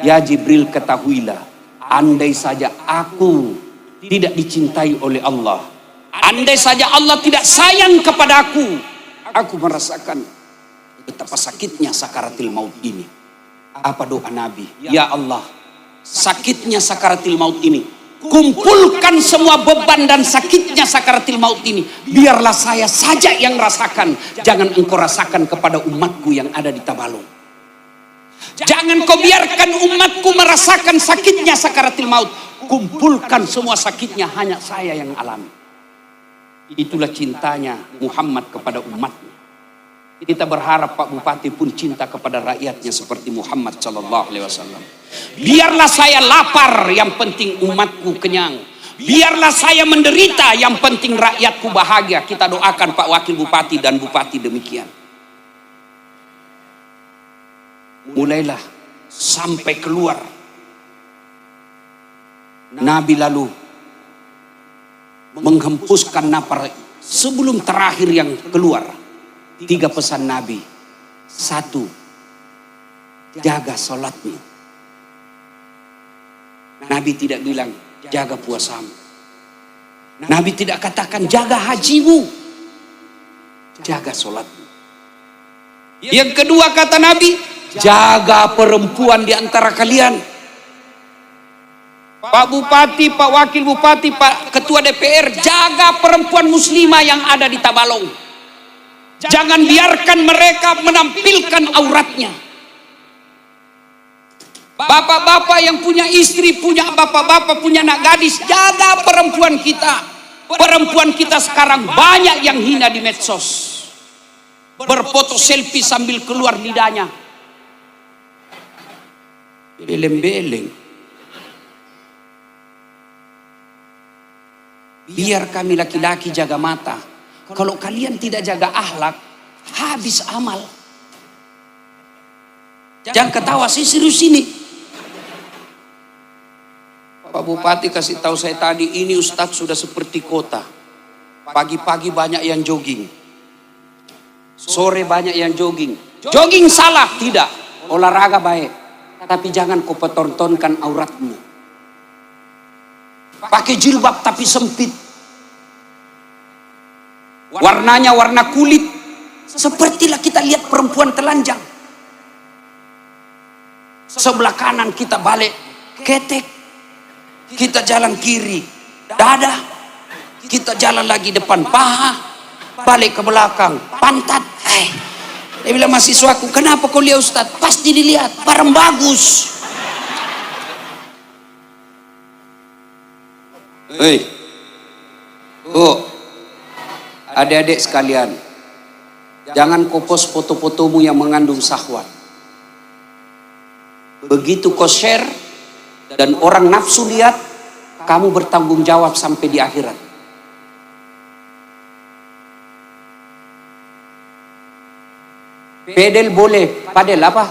A: ya Jibril, ketahuilah, andai saja aku tidak dicintai oleh Allah, andai saja Allah tidak sayang kepada aku merasakan betapa sakitnya sakaratil maut ini. Apa doa Nabi? Ya Allah, sakitnya sakaratil maut ini, kumpulkan semua beban dan sakitnya sakaratil maut ini. Biarlah saya saja yang rasakan. Jangan engkau rasakan kepada umatku yang ada di Tabalong. Jangan kau biarkan umatku merasakan sakitnya sakaratil maut. Kumpulkan semua sakitnya, hanya saya yang alami. Itulah cintanya Muhammad kepada umatnya. Kita berharap Pak Bupati pun cinta kepada rakyatnya seperti Muhammad sallallahu alaihi wasallam. Biarlah saya lapar, yang penting umatku kenyang. Biarlah saya menderita, yang penting rakyatku bahagia. Kita doakan Pak Wakil Bupati dan Bupati demikian. Mulailah sampai keluar. Nabi lalu menghempuskan nafas sebelum terakhir yang keluar. 3 pesan Nabi. 1, jaga sholatmu. Nabi tidak bilang jaga puasamu. Nabi tidak katakan jaga hajimu. Jaga sholatmu. Yang kedua kata Nabi, jaga perempuan di antara kalian. Pak Bupati, Pak Wakil Bupati, Pak Ketua DPR, jaga perempuan muslimah yang ada di Tabalong. Jangan biarkan mereka menampilkan auratnya. Bapak-bapak yang punya istri, punya bapak-bapak, punya anak gadis, jaga perempuan kita. Perempuan kita sekarang banyak yang hina di medsos. Berfoto selfie sambil keluar lidahnya. Beleng-beleng. Biar kami laki-laki jaga mata. Kalau kalian tidak jaga akhlak, habis amal. Jangan ketawa, saya serius ini. Pak Bupati kasih tahu saya tadi, ini Ustadz sudah seperti kota. Pagi-pagi banyak yang jogging. Sore banyak yang jogging. Jogging salah? Tidak. Olahraga baik. Tapi jangan kau pertontonkan auratmu. Pakai jilbab tapi sempit. Warnanya warna kulit. Sepertilah kita lihat perempuan telanjang. Sebelah kanan kita balik ketek. Kita jalan kiri dada. Kita jalan lagi depan paha. Balik ke belakang pantat. Dia bilang mahasiswaku, kenapa kau lihat Ustadz? Pasti dilihat, barang bagus. Hei, adik-adik sekalian, jangan kau post foto-fotomu yang mengandung syahwat. Begitu kau share dan orang nafsu lihat, kamu bertanggung jawab sampai di akhirat. Pedal boleh, padel apa?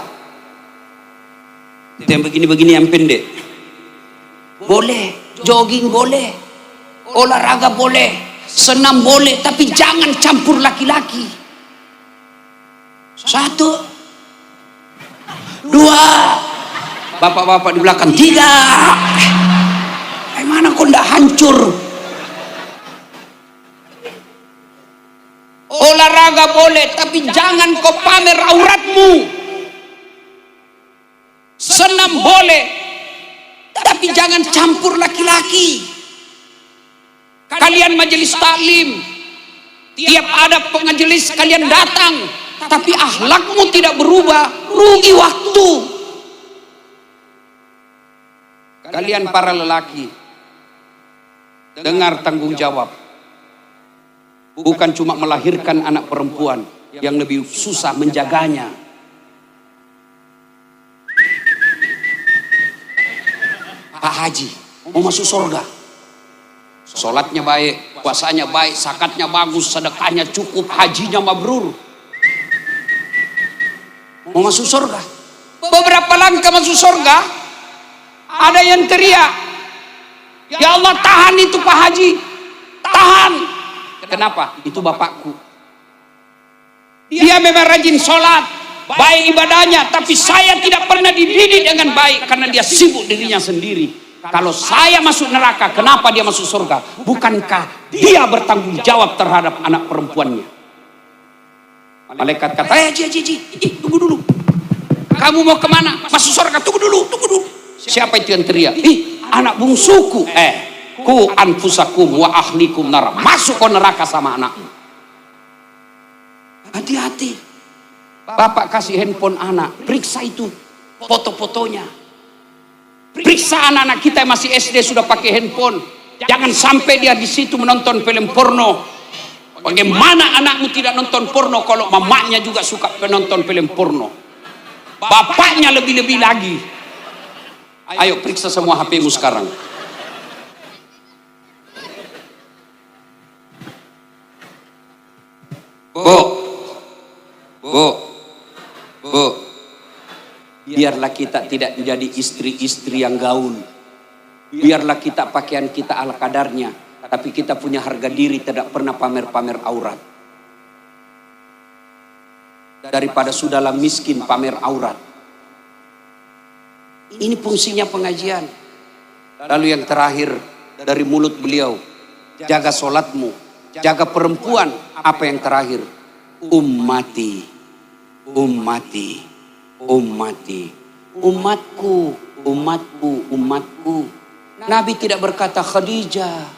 A: Yang begini-begini yang pendek. Boleh, jogging boleh, olahraga boleh, senam boleh, tapi jangan campur laki-laki. 1, 2, bapak-bapak di belakang 3. Mana kau ndak hancur? Olahraga boleh, tapi jangan kau pamer auratmu. Senam boleh, tapi jangan campur laki-laki. Kalian majelis taklim, tiap ada pengajelis kalian datang, tapi akhlakmu tidak berubah, rugi waktu. Kalian para lelaki, dengar tanggung jawab. Bukan cuma melahirkan anak perempuan, yang lebih susah menjaganya. Pak Haji mau masuk surga, sholatnya baik, puasanya baik, zakatnya bagus, sedekahnya cukup, hajinya mabrur. Mau masuk surga, Beberapa langkah masuk surga, ada yang teriak, "Ya Allah, tahan itu Pak Haji, tahan." Kenapa? Itu bapakku. Dia memang rajin sholat, baik ibadahnya, tapi saya tidak pernah dididik dengan baik karena dia sibuk dirinya sendiri. Kalau saya masuk neraka, kenapa dia masuk surga? Bukankah dia bertanggung jawab terhadap anak perempuannya? Malaikat kata, Haji, tunggu dulu. Kamu mau kemana? Masuk surga, tunggu dulu. Siapa itu yang teriak? Anak bungsuku. Ku anfusakum wa ahlikum nar. Masuk ke neraka sama anakmu. Hati-hati. Bapak kasih handphone anak, periksa itu foto-fotonya. Periksa anak-anak kita yang masih SD sudah pakai handphone. Jangan sampai dia di situ menonton film porno. Bagaimana anakmu tidak nonton porno kalau mamanya juga suka menonton film porno? Bapaknya lebih-lebih lagi. Ayo periksa semua HP-mu sekarang. Bu, biarlah kita tidak menjadi istri-istri yang gaul. Biarlah kita pakaian kita ala kadarnya, tapi kita punya harga diri, tidak pernah pamer-pamer aurat. Daripada sudahlah miskin pamer aurat. Ini fungsinya pengajian. Lalu yang terakhir dari mulut beliau, jaga sholatmu, jaga perempuan. Apa yang terakhir? Ummati, umatku. Nabi tidak berkata Khadijah.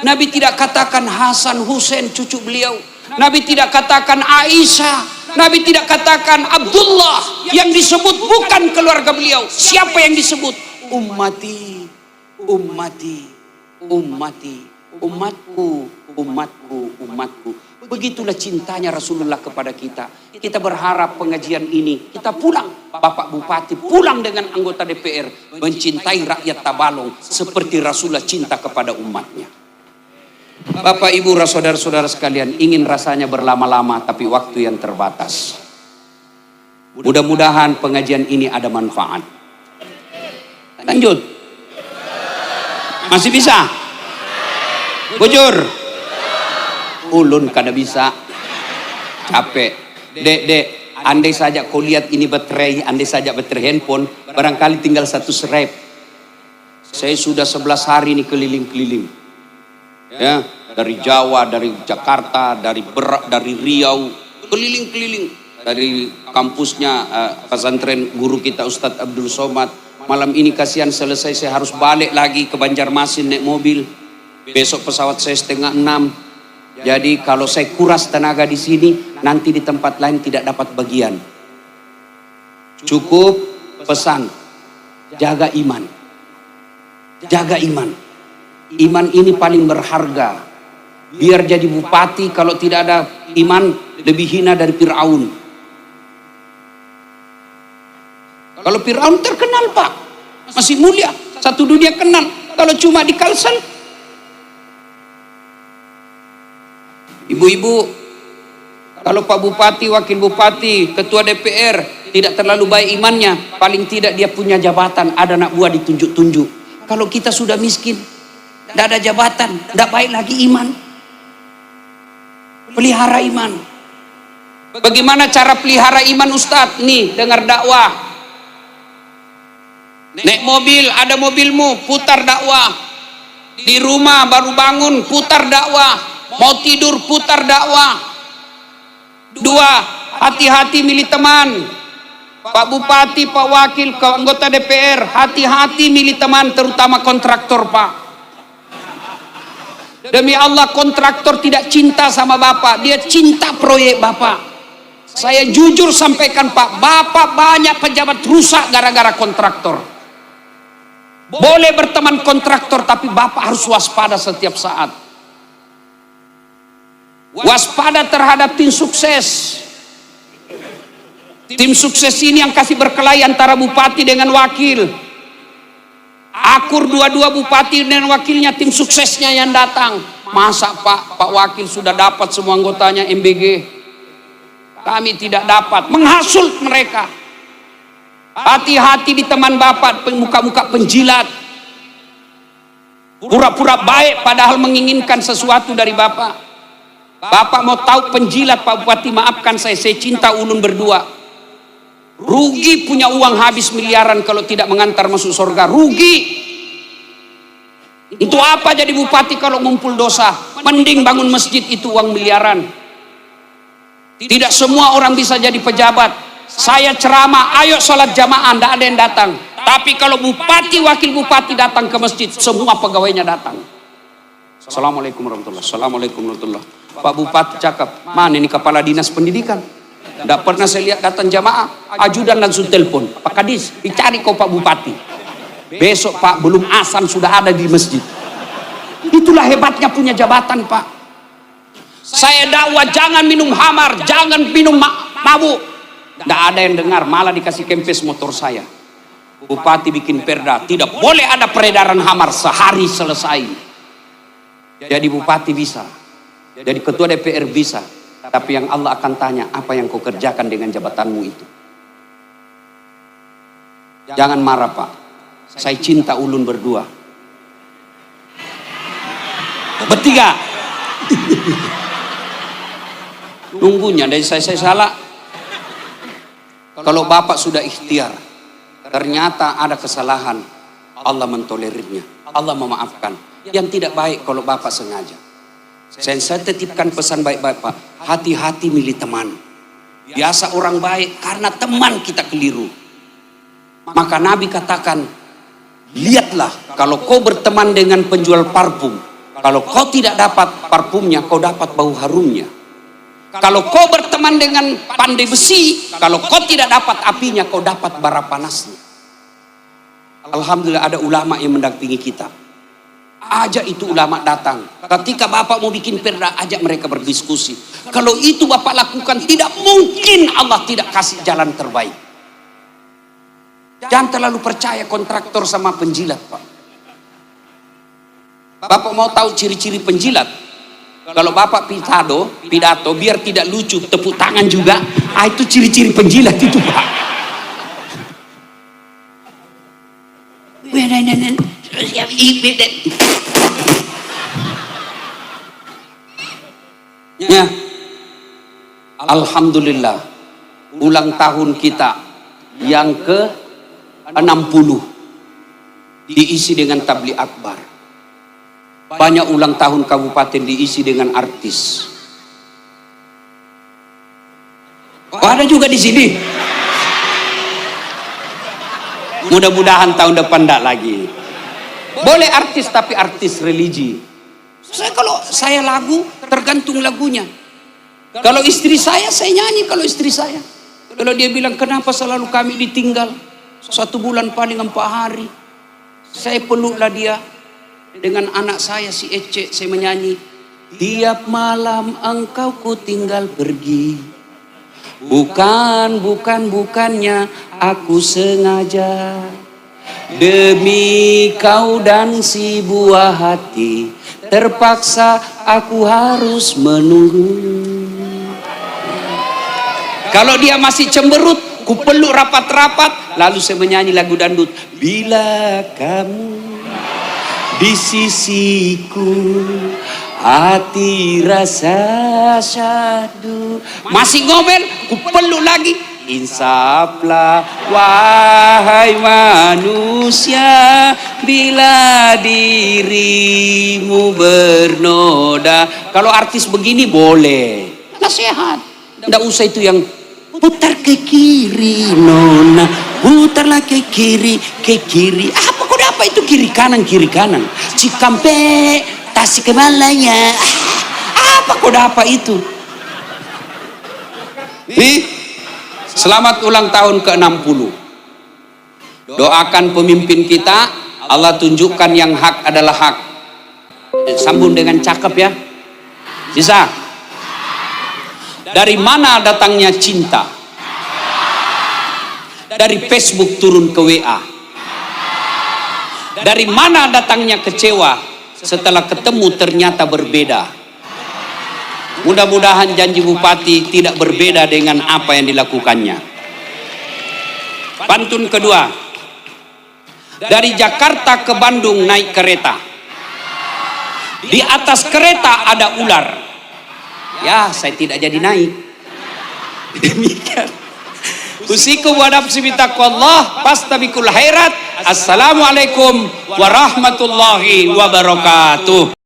A: Nabi tidak katakan Hasan, Husain cucu beliau. Nabi tidak katakan Aisyah. Nabi tidak katakan Abdullah. Yang disebut bukan keluarga beliau. Siapa yang disebut? Ummati. Umatku. Begitulah cintanya Rasulullah kepada kita. Kita berharap pengajian ini kita pulang, Bapak Bupati pulang dengan anggota DPR mencintai rakyat Tabalong seperti Rasulullah cinta kepada umatnya. Bapak Ibu saudara-saudara sekalian, ingin rasanya berlama-lama tapi waktu yang terbatas. Mudah-mudahan pengajian ini ada manfaat. Lanjut. Masih bisa? Bujur. Ulun kada bisa. Capek. Dek, andai saja kau lihat ini baterai, andai saja baterai handphone, barangkali tinggal satu serep. Saya sudah 11 hari ini keliling-keliling. Ya, dari Jawa, dari Jakarta, dari Riau, keliling-keliling. Dari kampusnya pesantren guru kita Ustadz Abdul Somad. Malam ini kasihan selesai saya harus balik lagi ke Banjarmasin naik mobil. Besok pesawat saya 5:30. Jadi kalau saya kuras tenaga di sini, nanti di tempat lain tidak dapat bagian. Cukup pesan, jaga iman. Jaga iman. Iman ini paling berharga. Biar jadi bupati kalau tidak ada iman lebih hina dari Fir'aun. Kalau Fir'aun terkenal Pak, masih mulia, satu dunia kenal. Kalau cuma di Kalsel, ibu-ibu, kalau Pak Bupati, Wakil Bupati, Ketua DPR tidak terlalu baik imannya, paling tidak dia punya jabatan, ada anak buah ditunjuk-tunjuk. Kalau kita sudah miskin, tidak ada jabatan, tidak baik lagi iman. Pelihara iman. Bagaimana cara pelihara iman Ustadz? Nih, dengar dakwah. Naik mobil, ada mobilmu, putar dakwah. Di rumah baru bangun, putar dakwah. Mau tidur, putar dakwah. 2, hati-hati milih teman. Pak Bupati, Pak Wakil, anggota DPR, hati-hati milih teman, terutama kontraktor Pak. Demi Allah, kontraktor tidak cinta sama Bapak, dia cinta proyek Bapak. Saya jujur sampaikan Pak, Bapak banyak pejabat rusak gara-gara kontraktor. Boleh berteman kontraktor, tapi Bapak harus waspada setiap saat. Waspada terhadap tim sukses. Tim sukses ini yang kasih berkelahi antara bupati dengan wakil. Akur dua-dua bupati dan wakilnya, tim suksesnya yang datang. Masa Pak Wakil sudah dapat semua anggotanya MBG, kami tidak dapat, menghasut mereka. Hati-hati di teman bapak, muka-muka penjilat. Pura-pura baik padahal menginginkan sesuatu dari bapak. Bapak mau tahu penjilat, Pak Bupati, maafkan saya cinta ulun berdua. Rugi punya uang habis miliaran kalau tidak mengantar masuk surga. Rugi. Itu apa jadi bupati kalau ngumpul dosa? Mending bangun masjid, itu uang miliaran. Tidak semua orang bisa jadi pejabat. Saya ceramah, ayo sholat jamaah, tidak ada yang datang. Tapi kalau bupati, wakil bupati datang ke masjid, semua pegawainya datang. Assalamualaikum warahmatullahi wabarakatuh. Assalamualaikum warahmatullahi wabarakatuh. Pak Bupati cakap, mana ini kepala dinas pendidikan? Tidak pernah saya lihat datang jamaah. Ajudan langsung telepon, Pak Kadis, dicari kau Pak Bupati. Besok Pak, belum azan sudah ada di masjid. Itulah hebatnya punya jabatan, Pak. Saya dakwah jangan minum hamar, jangan minum mabuk. Tidak ada yang dengar, malah dikasih kempes motor saya. Bupati bikin perda, tidak boleh ada peredaran hamar, sehari selesai. Jadi bupati bisa, jadi ketua DPR bisa. Tapi yang Allah akan tanya, apa yang kau kerjakan dengan jabatanmu itu? Jangan marah, Pak. Saya cinta ulun berdua. Bertiga. Nunggunya dari saya salah. Kalau Bapak sudah ikhtiar, ternyata ada kesalahan, Allah mentolerirnya, Allah memaafkan. Yang tidak baik kalau Bapak sengaja. Saya titipkan pesan baik-baik, Pak. Hati-hati milih teman. Biasa orang baik karena teman kita keliru. Maka Nabi katakan, lihatlah kalau kau berteman dengan penjual parfum, kalau kau tidak dapat parfumnya, kau dapat bau harumnya. Kalau kau berteman dengan pandai besi, kalau kau tidak dapat apinya, kau dapat bara panasnya. Alhamdulillah ada ulama yang mendampingi kita. Ajak itu ulama datang. Ketika Bapak mau bikin perda, ajak mereka berdiskusi. Kalau itu Bapak lakukan, tidak mungkin Allah tidak kasih jalan terbaik. Jangan terlalu percaya kontraktor sama penjilat, Pak. Bapak mau tahu ciri-ciri penjilat? Kalau Bapak pidato biar tidak lucu, tepuk tangan juga. Itu ciri-ciri penjilat itu, Pak. Ya. Alhamdulillah, ulang tahun kita yang ke-60 diisi dengan tabligh akbar. Banyak ulang tahun kabupaten diisi dengan artis. Oh, ada juga di sini. Mudah-mudahan tahun depan tidak lagi. Boleh artis, tapi artis religi. Kalau saya lagu, tergantung lagunya. Kalau istri saya nyanyi. Kalau istri saya, kalau dia bilang kenapa selalu kami ditinggal 1 bulan paling 4 hari, saya peluklah dia. Dengan anak saya si Ece, saya menyanyi, tiap malam engkau ku tinggal pergi, bukannya aku sengaja, demi kau dan si buah hati, terpaksa aku harus menunggu. Kalau dia masih cemberut, ku peluk rapat-rapat, lalu saya menyanyi lagu dangdut, bila kamu di sisiku, hati rasa syahdu. Masih ngomel, ku peluk lagi. Insaflah wahai manusia, bila dirimu bernoda. Kalau artis begini boleh, nasihat. Nggak usah itu yang putar ke kiri nona, putarlah ke kiri. Apa kau dapat itu kiri kanan? Cikampek, Tasikmalaya. Apa kau dapat itu? Nih, selamat ulang tahun ke-60. Doakan pemimpin kita, Allah tunjukkan yang hak adalah hak. Sambung dengan cakep ya. Bisa? Dari mana datangnya cinta? Dari Facebook turun ke WA. Dari mana datangnya kecewa? Setelah ketemu ternyata berbeda. Mudah-mudahan janji bupati tidak berbeda dengan apa yang dilakukannya. Pantun kedua. Dari Jakarta ke Bandung naik kereta. Di atas kereta ada ular. Ya, saya tidak jadi naik. Demikian. Usikum wa nafsi bitaqwallah fastabikul khairat. Assalamualaikum warahmatullahi wabarakatuh.